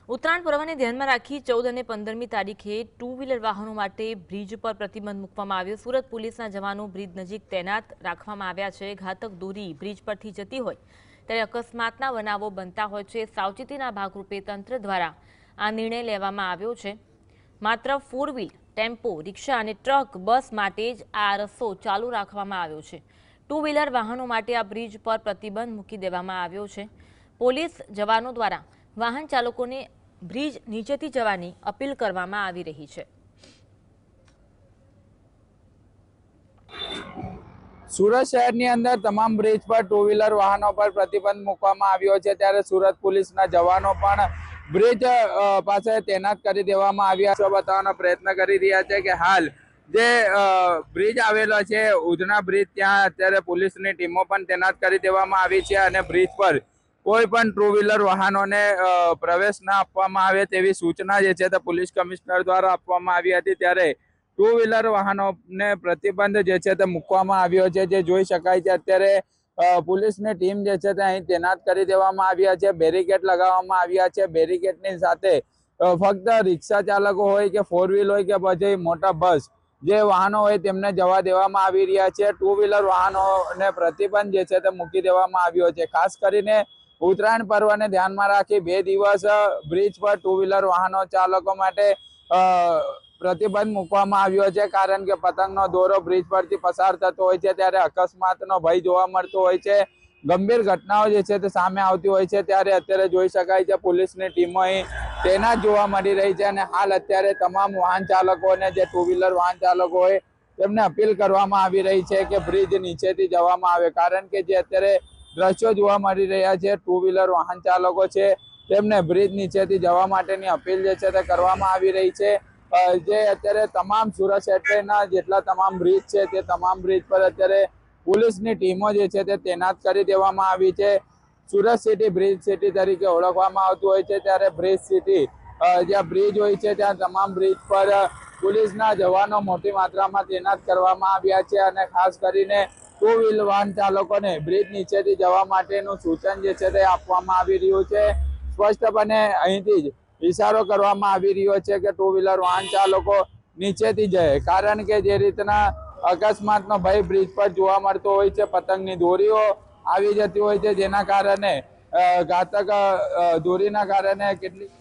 ઉત્તરાયણ પર્વને ધ્યાનમાં રાખી 14 અને 15મી તારીખે ટુ વ્હીલર વાહનો માટે બ્રિજ પર પ્રતિબંધ મૂકવામાં આવ્યો। સુરત પોલીસના જવાનો બ્રિજ નજીક તૈનાત રાખવામાં આવ્યા છે। ઘાતક દોરી બ્રિજ પરથી જતી હોય ત્યારે અકસ્માતના બનાવો બનતા હોય છે। સાવચેતીના ભાગરૂપે તંત્ર દ્વારા આ નિર્ણય લેવામાં આવ્યો છે। માત્ર 4 વ્હીલ, ટેમ્પો, રિક્ષા અને ટ્રક, બસ માટે જ આ રસ્તો ચાલુ રાખવામાં આવ્યો છે। ટુ વ્હીલર વાહનો માટે આ બ્રિજ પર પ્રતિબંધ મૂકી દેવામાં આવ્યો છે। પોલીસ જવાનો દ્વારા વાહન ચાલકોને બ્રિજ નીચેથી જવાની અપીલ કરવામાં આવી રહી છે। સુરત શહેરની અંદર તમામ બ્રિજ પર ટુ વ્હીલર વાહનો પર પ્રતિબંધ મૂકવામાં આવ્યો છે, ત્યારે સુરત પોલીસના જવાનો પણ બ્રિજ પાસે તૈનાત કરી દેવામાં આવ્યા છે। બતાવવાનો પ્રયત્ન કરી રહ્યા છે કે હાલ જે બ્રિજ આવેલો છે ઉધના બ્રિજ, ત્યાં અત્યારે પોલીસની ટીમો પણ તૈનાત કરી દેવામાં આવી છે અને બ્રિજ પર કોઈ પણ ટુ વ્હીલર વાહનોને પ્રવેશ ના આપવામાં આવે તેવી સૂચના જે છે તે પોલીસ કમિશનર દ્વારા આપવામાં આવી હતી। ત્યારે ટુ વ્હીલર વાહનોને પ્રતિબંધ જે છે તે મૂકવામાં આવ્યો છે। જે જોઈ શકાય છે અત્યારે પોલીસની ટીમ જે છે તે અહીં તૈનાત કરી દેવામાં આવ્યા છે। બેરિકેડ લગાવવામાં આવ્યા છે। બેરિકેડની સાથે ફક્ત રિક્ષા ચાલકો હોય કે 4 વ્હીલ હોય કે પછી મોટા બસ જે વાહનો હોય તેમને જવા દેવામાં આવી રહ્યા છે। ટુ વ્હીલર વાહનોને પ્રતિબંધ જે છે તે મૂકી દેવામાં આવ્યો છે। ખાસ કરીને ઉત્તરાયણ પર્વને ધ્યાનમાં રાખી 2 દિવસ બ્રિજ પર ટુ વ્હીલર વાહનો ચાલકો માટે પ્રતિબંધ મૂકવામાં આવ્યો છે, કારણ કે પતંગનો દોરો બ્રિજ પરથી પસાર થતો હોય છે ત્યારે અકસ્માતનો ભય જોવા મળતો હોય છે। ગંભીર ઘટનાઓ જે છે તે સામે આવતી હોય છે, ત્યારે અત્યારે જોઈ શકાય છે પોલીસની ટીમો અહીં તૈનાત જોવા મળી રહી છે અને હાલ અત્યારે તમામ વાહન ચાલકોને, જે ટુ વ્હીલર વાહન ચાલકો હોય તેમને અપીલ કરવામાં આવી રહી છે કે બ્રિજ નીચેથી જવામાં આવે, કારણ કે જે અત્યારે દ્રશ્યો જોવા મળી રહ્યા છે ટુ વ્હીલર વાહન ચાલકો છે તેમને બ્રિજ નીચેથી જવા માટેની અપીલ જે છે તે કરવામાં આવી રહી છે। જે અત્યારે તમામ સુરત શહેરના જેટલા તમામ બ્રિજ છે તે તમામ બ્રિજ પર અત્યારે પોલીસની ટીમો જે છે તે તૈનાત કરી દેવામાં આવી છે। સુરત સિટી બ્રિજ સિટી તરીકે ઓળખવામાં આવતું હોય છે, ત્યારે બ્રિજ સિટી જ્યાં બ્રિજ હોય છે ત્યાં તમામ બ્રિજ પર પોલીસના જવાનો મોટી માત્રામાં તૈનાત કરવામાં આવ્યા છે અને ખાસ કરીને ટુ વ્હીલર વાહન ચાલકોને બ્રિજ નીચેથી જવા માટેનું સૂચન જે છે તે આપવામાં આવી રહ્યું છે। સ્પષ્ટપણે અહીંથી જ ઇશારો કરવામાં આવી રહ્યો છે કે ટુ વ્હીલર વાહન ચાલકો નીચેથી જાય, કારણ કે જે રીતના અકસ્માતનો ભય બ્રિજ પર જોવા મળતો હોય છે, પતંગની દોરીઓ આવી જતી હોય છે જેના કારણે ઘાતક દોરીના કારણે કેટલીક